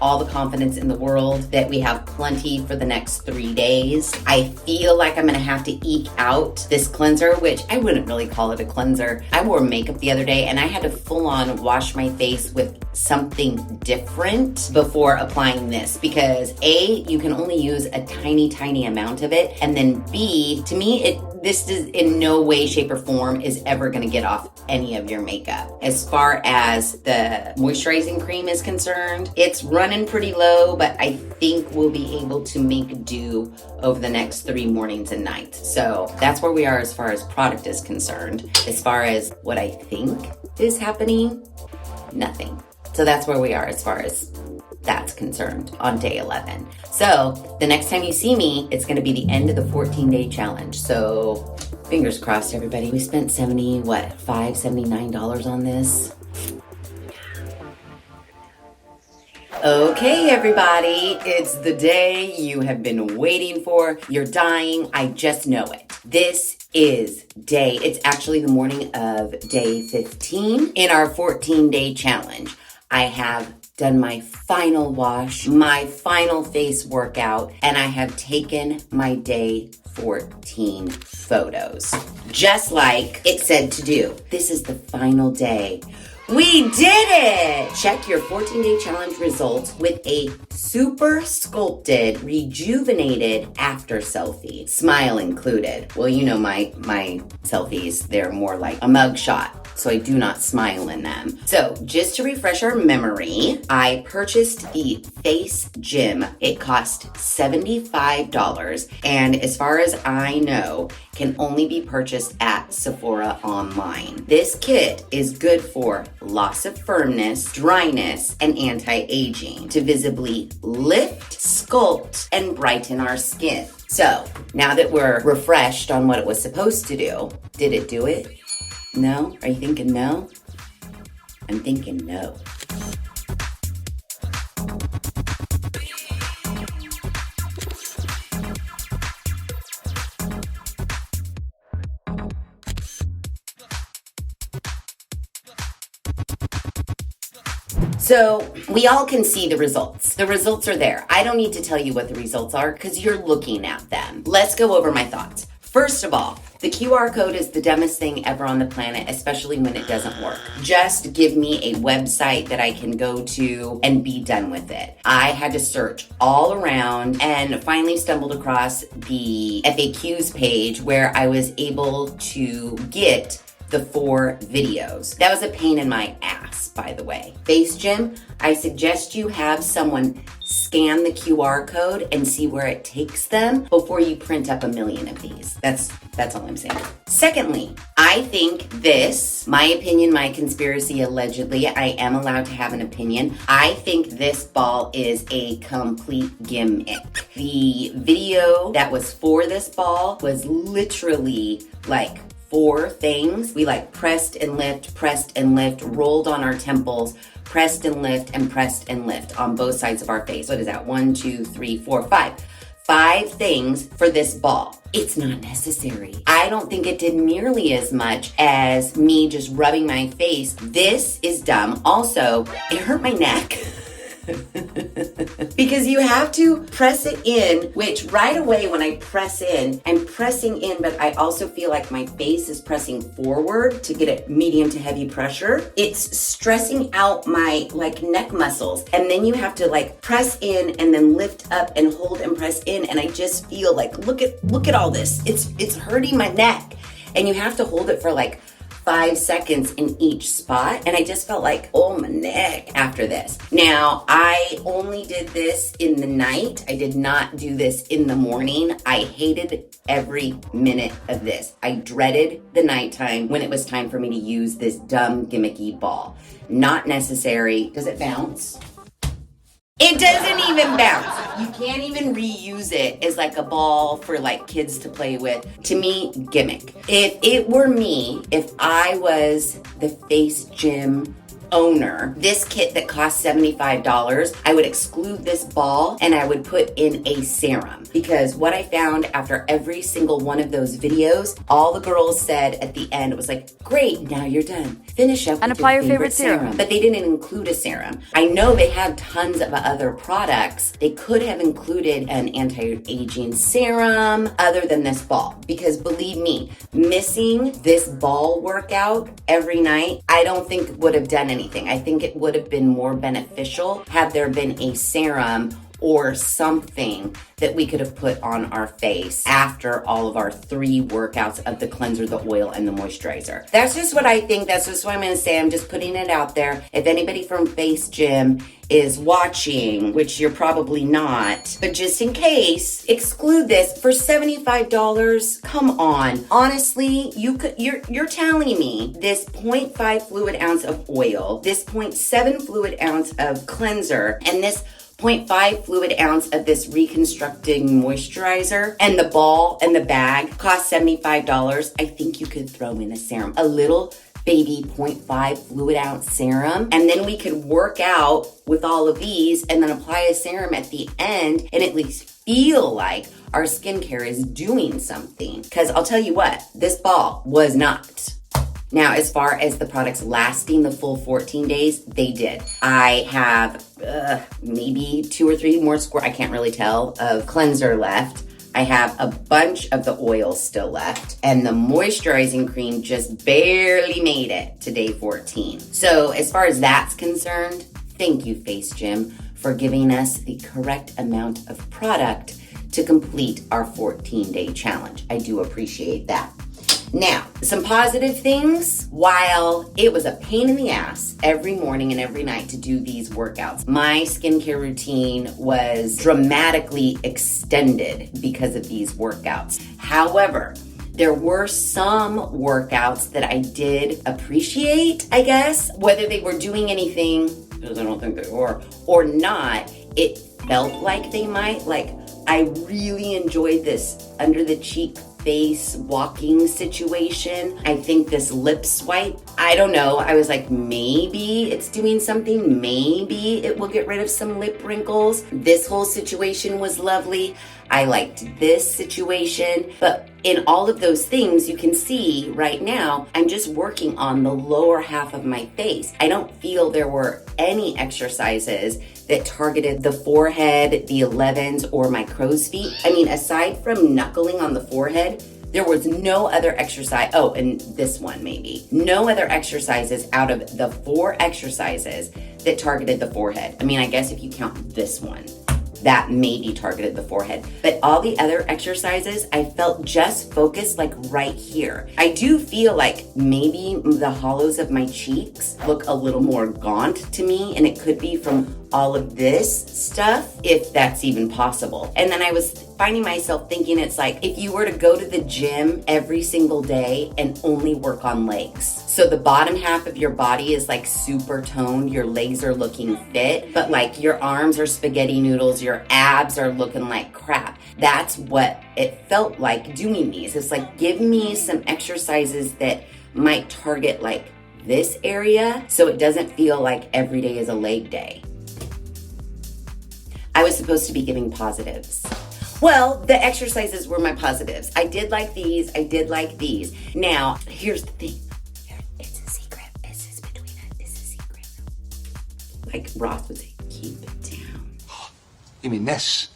all the confidence in the world that we have plenty for the next 3 days. I feel like I'm gonna have to eke out this cleanser, which I wouldn't really call it a cleanser. I wore makeup the other day and I had to full on wash my face with something different before applying this, because A, you can only use a tiny amount of it. And then B, to me, this is in no way, shape, or form is ever gonna get off any of your makeup. As far as the moisturizing cream is concerned, it's running pretty low, but I think we'll be able to make do over the next 3 mornings and nights. So that's where we are as far as product is concerned. As far as what I think is happening, nothing. So that's where we are as far as that's concerned on day 11. So the next time you see me, it's gonna be the end of the 14-day challenge. So fingers crossed, everybody. We spent $79 on this. Okay, everybody, it's the day you have been waiting for. You're dying, I just know it. This is it's actually the morning of day 15 in our 14-day challenge. I have done my final wash, my final face workout, and I have taken my day 14 photos. Just like it said to do. This is the final day. We did it! Check your 14-day challenge results with a super sculpted, rejuvenated after selfie. Smile included. Well, my selfies, they're more like a mug shot, so I do not smile in them. So just to refresh our memory, I purchased the FaceGym. It cost $75, and as far as I know, can only be purchased at Sephora online. This kit is good for loss of firmness, dryness, and anti-aging to visibly lift, sculpt, and brighten our skin. So now that we're refreshed on what it was supposed to do, did it do it? No? Are you thinking no? I'm thinking no. So we all can see the results. The results are there. I don't need to tell you what the results are because you're looking at them. Let's go over my thoughts. First of all, the QR code is the dumbest thing ever on the planet, especially when it doesn't work. Just give me a website that I can go to and be done with it. I had to search all around and finally stumbled across the FAQs page where I was able to get the 4 videos. That was a pain in my ass, by the way. FaceGym, I suggest you have someone scan the QR code and see where it takes them before you print up a million of these. That's all I'm saying. Secondly, I think this, my opinion, my conspiracy, allegedly, I am allowed to have an opinion. I think this ball is a complete gimmick. The video that was for this ball was literally like 4 things. We pressed and lift, rolled on our temples, pressed and lift on both sides of our face. What is that? 1, 2, 3, 4, 5. 5 things for this ball. It's not necessary. I don't think it did nearly as much as me just rubbing my face. This is dumb. Also, it hurt my neck. Because you have to press it in, which right away when I press in, I'm pressing in, but I also feel like my face is pressing forward to get it medium to heavy pressure. It's stressing out my like neck muscles. And then you have to like press in and then lift up and hold and press in. And I just feel like, look at all this. It's hurting my neck. And you have to hold it for like 5 seconds in each spot. And I just felt like, oh, my neck after this. Now, I only did this in the night. I did not do this in the morning. I hated every minute of this. I dreaded the nighttime when it was time for me to use this dumb gimmicky ball. Not necessary. Does it bounce? It doesn't even bounce. You can't even reuse it as like a ball for like kids to play with. To me, gimmick. If it were me, if I was the FaceGym owner, this kit that costs $75, I would exclude this ball and I would put in a serum. Because what I found after every single one of those videos, all the girls said at the end, it was like, great, now you're done. Finish up And with apply your favorite serum. But they didn't include a serum. I know they had tons of other products. They could have included an anti-aging serum other than this ball. Because believe me, missing this ball workout every night, I don't think would have done anything. I think it would have been more beneficial had there been a serum or something that we could have put on our face after all of our 3 workouts of the cleanser, the oil, and the moisturizer. That's just what I think. That's just what I'm going to say. I'm just putting it out there. If anybody from FaceGym is watching, which you're probably not, but just in case, exclude this for $75. Come on. Honestly, you're telling me this 0.5 fluid ounce of oil, this 0.7 fluid ounce of cleanser, and this 0.5 fluid ounce of this reconstructing moisturizer and the ball and the bag cost $75. I think you could throw in a serum, a little baby 0.5 fluid ounce serum, and then we could work out with all of these and then apply a serum at the end and at least feel like our skincare is doing something. Because I'll tell you what, this ball was not. Now, as far as the products lasting the full 14 days, they did. I have maybe 2 or 3 more I can't really tell, of cleanser left. I have a bunch of the oil still left, and the moisturizing cream just barely made it to day 14. So as far as that's concerned, thank you, FaceGym, for giving us the correct amount of product to complete our 14-day challenge. I do appreciate that. Now, some positive things. While it was a pain in the ass every morning and every night to do these workouts, my skincare routine was dramatically extended because of these workouts. However, there were some workouts that I did appreciate, I guess. Whether they were doing anything, because I don't think they were, or not, it felt like they might. Like, I really enjoyed this under the cheek face walking situation. I think this lip swipe, I don't know. I was like, maybe it's doing something. Maybe it will get rid of some lip wrinkles. This whole situation was lovely. I liked this situation. But in all of those things, you can see right now, I'm just working on the lower half of my face. I don't feel there were any exercises that targeted the forehead, the 11s, or my crow's feet. I mean, aside from knuckling on the forehead, there was no other exercise. Oh, and this one maybe. No other exercises out of the 4 exercises that targeted the forehead. I mean, I guess if you count this one, that maybe targeted the forehead. But all the other exercises, I felt just focused like right here. I do feel like maybe the hollows of my cheeks look a little more gaunt to me, and it could be from all of this stuff, if that's even possible. And then I was finding myself thinking, it's like if you were to go to the gym every single day and only work on legs. So the bottom half of your body is like super toned, your legs are looking fit, but like your arms are spaghetti noodles, your abs are looking like crap. That's what it felt like doing these. It's like, give me some exercises that might target like this area so it doesn't feel like every day is a leg day. I was supposed to be giving positives. Well, the exercises were my positives. I did like these. I did like these. Now, here's the thing. It's a secret. This is between us. This is a secret. Like Ross would say, keep it down. You mean this?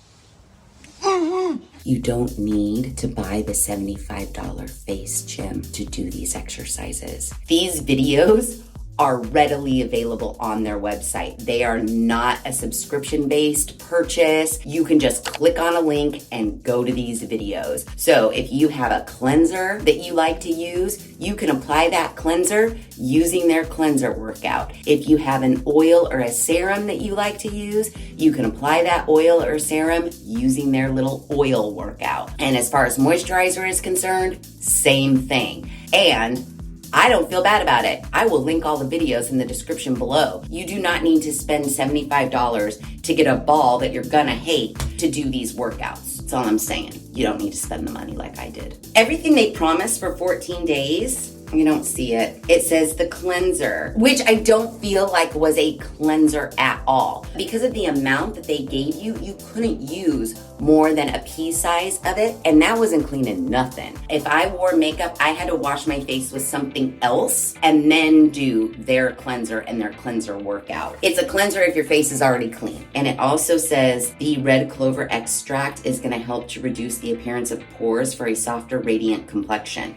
You don't need to buy the $75 FaceGym to do these exercises. These videos are readily available on their website. They are not a subscription-based purchase. You can just click on a link and go to these videos. So if you have a cleanser that you like to use, you can apply that cleanser using their cleanser workout. If you have an oil or a serum that you like to use, you can apply that oil or serum using their little oil workout. And as far as moisturizer is concerned, same thing. And I don't feel bad about it. I will link all the videos in the description below. You do not need to spend $75 to get a ball that you're gonna hate to do these workouts. That's all I'm saying. You don't need to spend the money like I did. Everything they promised for 14 days, you don't see it. It says the cleanser, which I don't feel like was a cleanser at all. Because of the amount that they gave you, you couldn't use more than a pea size of it, and that wasn't cleaning nothing. If I wore makeup, I had to wash my face with something else and then do their cleanser and their cleanser workout. It's a cleanser if your face is already clean. And it also says the red clover extract is gonna help to reduce the appearance of pores for a softer, radiant complexion.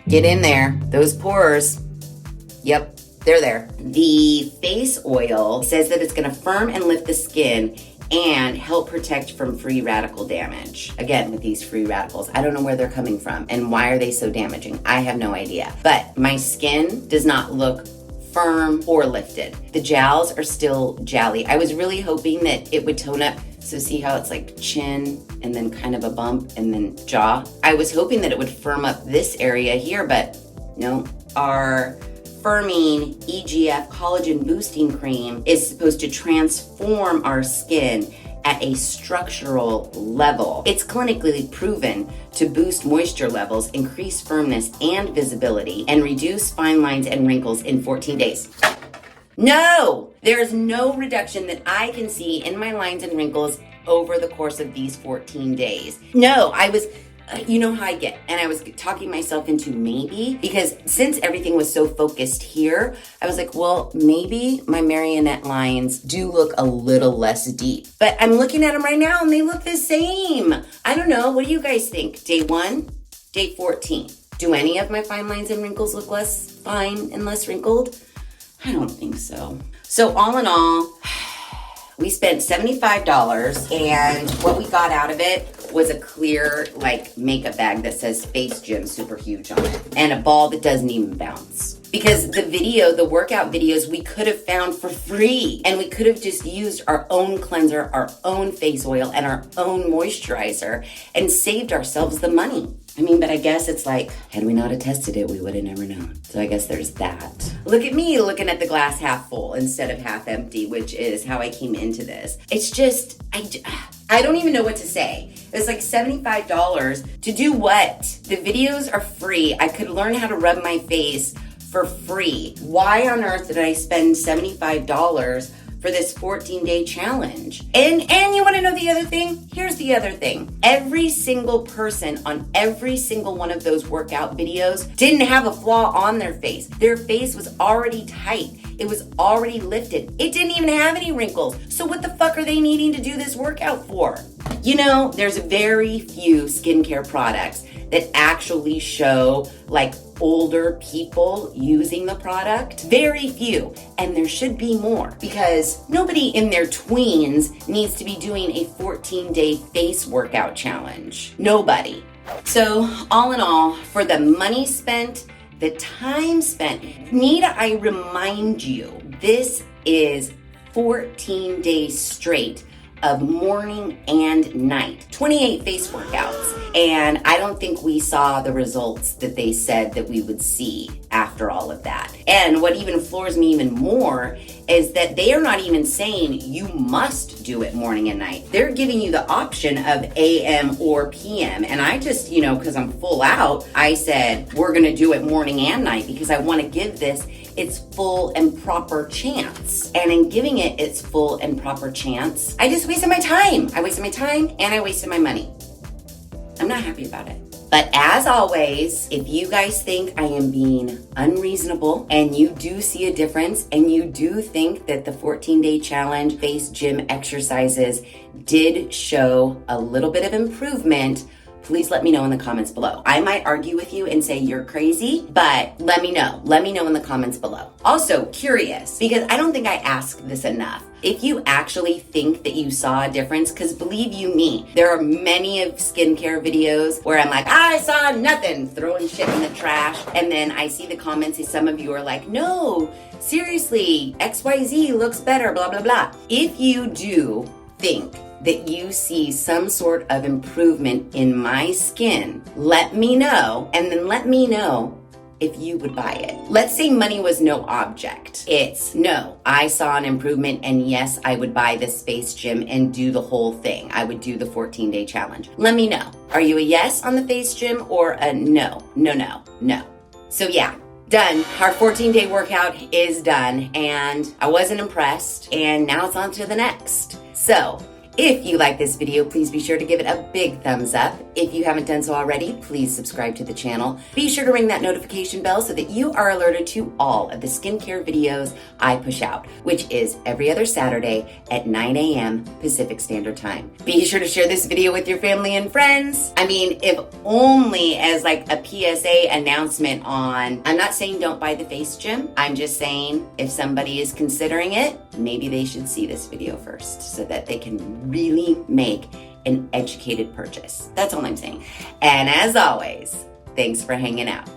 Get in there, those pores, yep, they're there. The face oil says that it's gonna firm and lift the skin and help protect from free radical damage. Again, with these free radicals, I don't know where they're coming from and why are they so damaging? I have no idea. But my skin does not look firm or lifted. The jowls are still jowly. I was really hoping that it would tone up. So see how it's like chin and then kind of a bump and then jaw? I was hoping that it would firm up this area here, but no. Our firming EGF collagen boosting cream is supposed to transform our skin at a structural level. It's clinically proven to boost moisture levels, increase firmness and visibility, and reduce fine lines and wrinkles in 14 days. No, there's no reduction that I can see in my lines and wrinkles over the course of these 14 days. No, I was, you know how I get, and I was talking myself into maybe, because since everything was so focused here, I was like, well, maybe my marionette lines do look a little less deep. But I'm looking at them right now and they look the same. I don't know, what do you guys think? Day 1, day 14. Do any of my fine lines and wrinkles look less fine and less wrinkled? I don't think so. So all in all, we spent $75 and what we got out of it was a clear like makeup bag that says FaceGym super huge on it and a ball that doesn't even bounce. Because the workout videos we could have found for free and we could have just used our own cleanser, our own face oil and our own moisturizer and saved ourselves the money. I mean, but I guess it's like, had we not have tested it, we would have never known. So I guess there's that. Look at me looking at the glass half full instead of half empty, which is how I came into this. It's just, I don't even know what to say. It's like $75 to do what? The videos are free. I could learn how to rub my face for free. Why on earth did I spend $75 for this 14-day challenge? And you want to know the other thing? Here's the other thing. Every single person on every single one of those workout videos didn't have a flaw on their face. Their face was already tight. It was already lifted. It didn't even have any wrinkles. So what the fuck are they needing to do this workout for? You know, there's very few skincare products that actually show like older people using the product. Very few. And there should be more because nobody in their tweens needs to be doing a 14-day face workout challenge. Nobody. So all in all, for the money spent, the time spent, need I remind you, this is 14 days straight of morning and night, 28 face workouts. And I don't think we saw the results that they said that we would see after all of that. And what even floors me even more is that they are not even saying you must do it morning and night. They're giving you the option of AM or PM. And I just, because I'm full out, I said, we're gonna do it morning and night because I wanna give this its full and proper chance. And in giving it its full and proper chance, I just wasted my time. I wasted my time and I wasted my money. I'm not happy about it. But as always, if you guys think I am being unreasonable and you do see a difference and you do think that the 14-day challenge face gym exercises did show a little bit of improvement, please let me know in the comments below. I might argue with you and say you're crazy, but let me know. Let me know in the comments below. Also, curious, because I don't think I ask this enough. If you actually think that you saw a difference, because believe you me, there are many of skincare videos where I'm like, I saw nothing, throwing shit in the trash. And then I see the comments and some of you are like, no, seriously, XYZ looks better, blah, blah, blah. If you do think that you see some sort of improvement in my skin, let me know, and then let me know if you would buy it. Let's say money was no object. It's no, I saw an improvement and yes, I would buy this Face Gym and do the whole thing. I would do the 14-day challenge. Let me know. Are you a yes on the Face Gym or a no? No. So yeah, done. Our 14-day workout is done and I wasn't impressed and now it's on to the next. So if you like this video, please be sure to give it a big thumbs up. If you haven't done so already, please subscribe to the channel. Be sure to ring that notification bell so that you are alerted to all of the skincare videos I push out, which is every other Saturday at 9 a.m. Pacific Standard Time. Be sure to share this video with your family and friends. I mean, if only as like a PSA announcement on, I'm not saying don't buy the Face Gym. I'm just saying if somebody is considering it, maybe they should see this video first so that they can really make an educated purchase. That's all I'm saying. And as always, thanks for hanging out.